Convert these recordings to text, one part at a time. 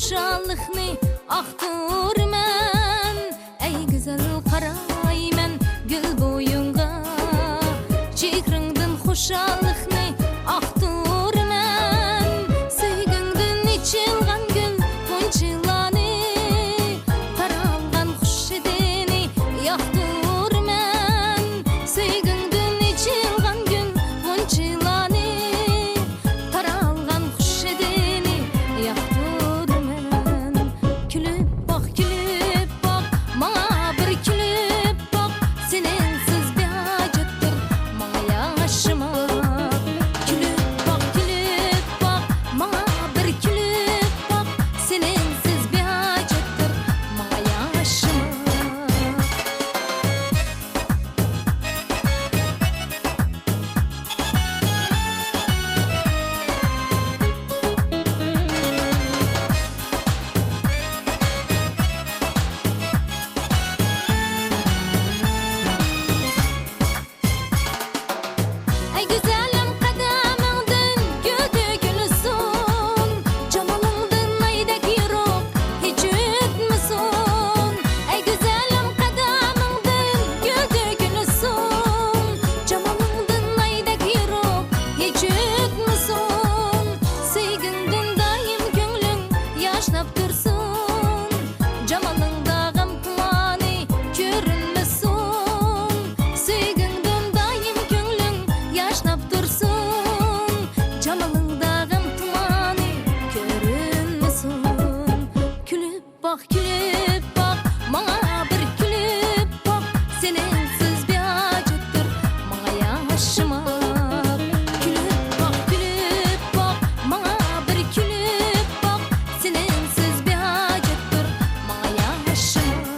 xuşallıqni axtırman. Ey güzel qarayman gül boyunga, chehringdan xuşallıqni axtırman. Sevgingdan içilgan gül qonchilani, taralgan xush edeni yaxtırman. Sevgingdan içilgan gül qonchilani, taralgan xush edeni yaxtırman. Külüp bak manga bir külüp bak, senensiz bir hacettir manga yaşamak. Külüp bak manga bir külüp bak, senensiz bir hacettir manga yaşamak. Ey güzelim kadamından güdügünüsün, camalından aydak yürüp hiç ütmüsün. Ey güzelim kadamından güdügünüsün, camalından aydak yürüp hiç ütmüsün. Sevgingdan daim gönlün yaşnap dursun, camalında gam kulani görünmesin. Sevgingdan daim gönlün yaşnap dursun, camalında gam kulani görünmesin. Külüp bak manga bir külüp bak, senensiz bir hacettir manga yaşamak. Külüp bak manga bir külüp bak, senensiz bir hacettir manga yaşamak.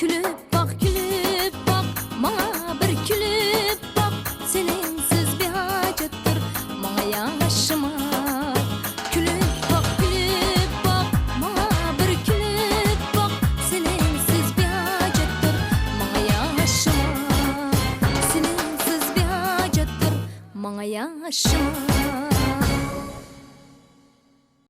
Külüp bak manga bir külüp bak, senensiz bir hacettir manga yaşamak. Külüp bak manga bir külüp bak, senensiz bir hacettir manga yaşamak. Senensiz bir hacettir manga yaşamak.